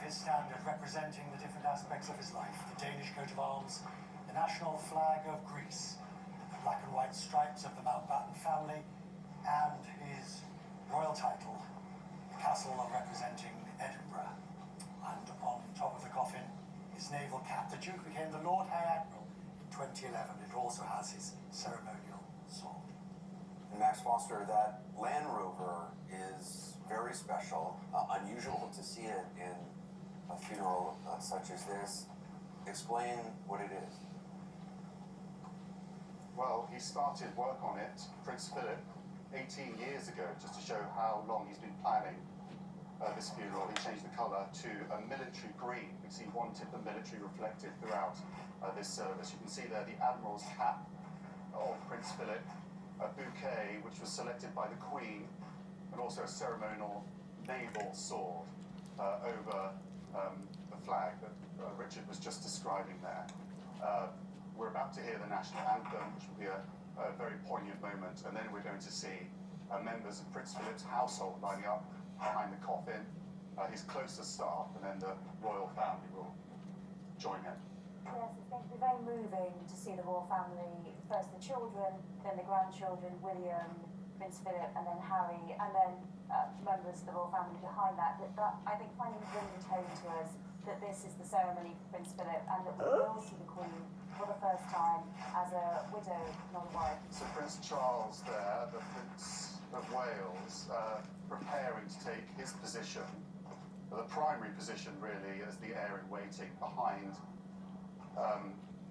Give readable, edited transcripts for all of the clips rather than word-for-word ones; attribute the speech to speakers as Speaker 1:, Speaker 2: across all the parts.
Speaker 1: his standard representing the different aspects of his life. The Danish coat of arms, the national flag of Greece, the black and white stripes of the Mountbatten family, and his royal title, the castle representing Edinburgh. And on top of the coffin, his naval cap. The Duke became the Lord High Admiral in 2011. It also has his ceremonial sword.
Speaker 2: And Max Foster, that Land Rover is very special, unusual to see it in a funeral such as this. Explain what it is.
Speaker 3: Well, he started work on it, Prince Philip, 18 years ago, just to show how long he's been planning this funeral. He changed the colour to a military green because he wanted the military reflected throughout this service. You can see there the Admiral's cap of Prince Philip, a bouquet which was selected by the Queen, and also a ceremonial naval sword over the flag that Richard was just describing there. We're about to hear the national anthem, which will be a very poignant moment, and then we're going to see members of Prince Philip's household lining up behind the coffin, his closest staff, and then the royal family will join in.
Speaker 4: Yes, it's going to be very moving to see the royal family, first the children, then the grandchildren, William, Prince Philip, and then Harry, and then members of the royal family behind that. But I think finally bringing it home to us that this is the ceremony for Prince Philip, and that we will see the Queen for the first time as a widow, not a wife.
Speaker 3: So Prince Charles there, the Prince of Wales, preparing to take his position, the primary position really, as the heir in waiting behind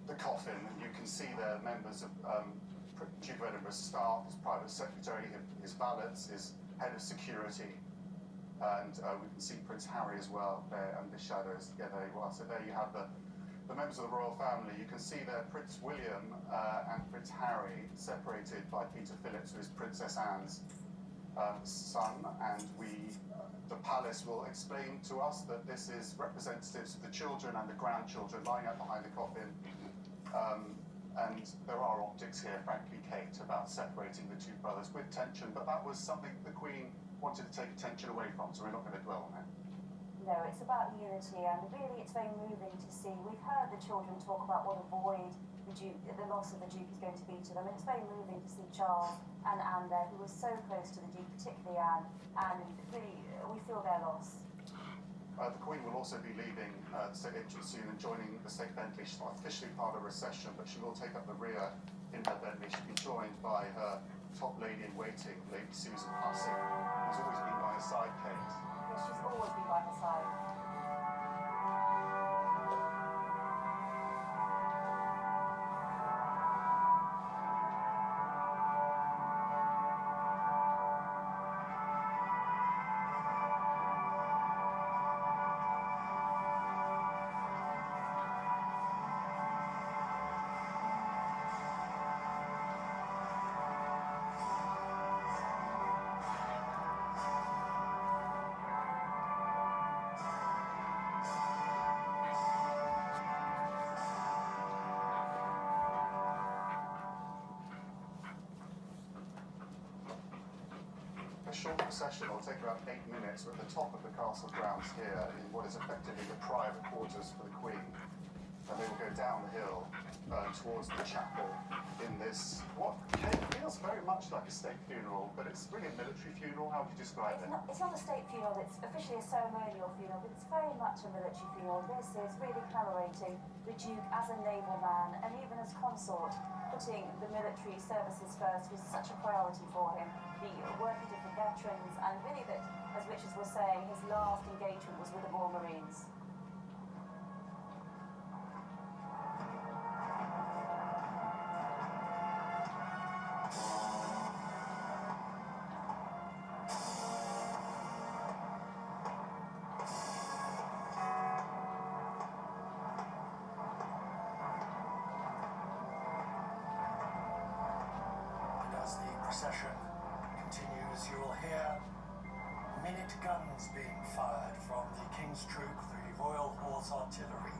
Speaker 3: the coffin. You can see there members of Duke of Edinburgh's staff, his private secretary, his valets, his head of security, and we can see Prince Harry as well there under the shadows. Yeah, there you are. So there you have the members of the royal family. You can see there Prince William and Prince Harry separated by Peter Phillips, who is Princess Anne's son, and the palace will explain to us that this is representatives of the children and the grandchildren lying out behind the coffin. And there are optics here, frankly, Kate, about separating the two brothers with tension, but that was something the Queen wanted to take attention away from, so we're not going to dwell on it.
Speaker 4: No, it's about unity, and really it's very moving to see. We've heard the children talk about what a void the loss of the Duke is going to be to them, and it's very moving to see Charles and Anne there, who was so close to the Duke, particularly Anne, and really we feel their loss.
Speaker 3: The Queen will also be leaving the state entrance soon and joining the state Bentley. She's not officially part of the recession, but she will take up the rear in her Bentley. She'll be joined by her top lady in waiting, Lady Susan Hussey, who's always been by her side, Kate.
Speaker 4: Yes, she's always been by her side.
Speaker 3: Short procession will take about 8 minutes. We're at the top of the castle grounds here in what is effectively the private quarters for the Queen. And they will go down the hill towards the chapel in this, what feels very much like a state funeral, but it's really a military funeral. How would you describe it?
Speaker 4: It's not a state funeral, it's officially a ceremonial funeral, but it's very much a military funeral. This is really commemorating the Duke as a naval man, and even as consort, putting the military services first was such a priority for him. The working different veterans, and really that, as Richard was saying, his last engagement was with the Royal Marines.
Speaker 1: Procession continues. You will hear minute guns being fired from the King's Troop, the Royal Horse Artillery,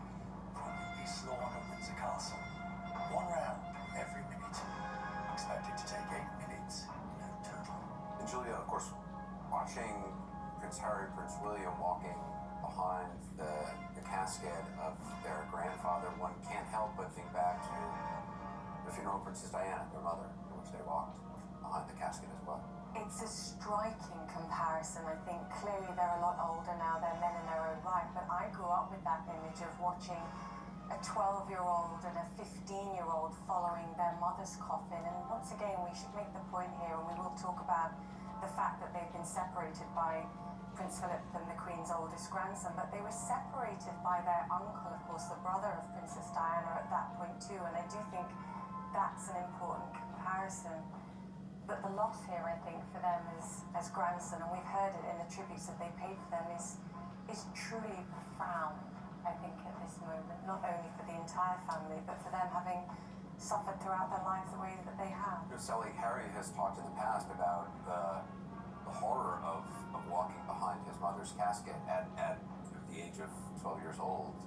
Speaker 1: from the East Lawn of Windsor Castle. One round every minute, expected to take 8 minutes in total.
Speaker 2: And Julia, of course, watching Prince Harry, Prince William walking behind the casket of their grandfather, one can't help but think back to the funeral of Princess Diana, their mother, in which they walked behind the casket as well.
Speaker 5: It's a striking comparison. I think clearly they're a lot older now, they're men in their own right, but I grew up with that image of watching a 12-year-old and a 15-year-old following their mother's coffin. And once again, we should make the point here, and we will talk about the fact that they've been separated by Prince Philip and the Queen's oldest grandson, but they were separated by their uncle, of course, the brother of Princess Diana at that point too, and I do think that's an important comparison. But the loss here, I think, for them as grandson, and we've heard it in the tributes that they paid for them, is truly profound, I think, at this moment, not only for the entire family, but for them having suffered throughout their lives the way that they have.
Speaker 2: Sally, Harry has talked in the past about the horror of walking behind his mother's casket at the age of 12 years old,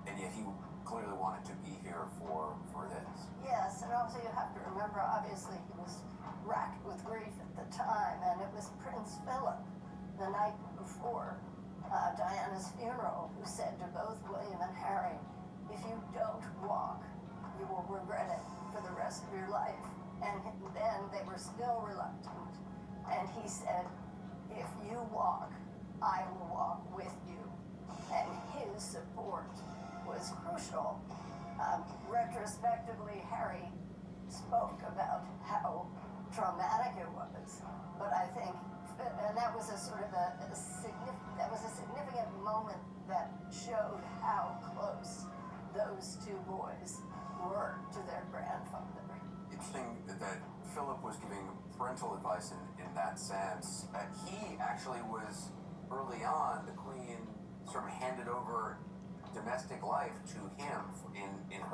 Speaker 2: and yet he clearly wanted to be here for this.
Speaker 6: Yes, and also you have to remember, obviously, he was racked with grief at the time, and it was Prince Philip, the night before Diana's funeral, who said to both William and Harry, if you don't walk, you will regret it for the rest of your life. And then they were still reluctant. And he said, if you walk, I will walk with you. And his support was crucial. Retrospectively, Harry spoke about how traumatic it was, but I think, and that was a sort of a significant moment that showed how close those two boys were to their grandfather.
Speaker 2: Interesting that Philip was giving parental advice in that sense. He actually was early on, the Queen sort of handed over domestic life to him in her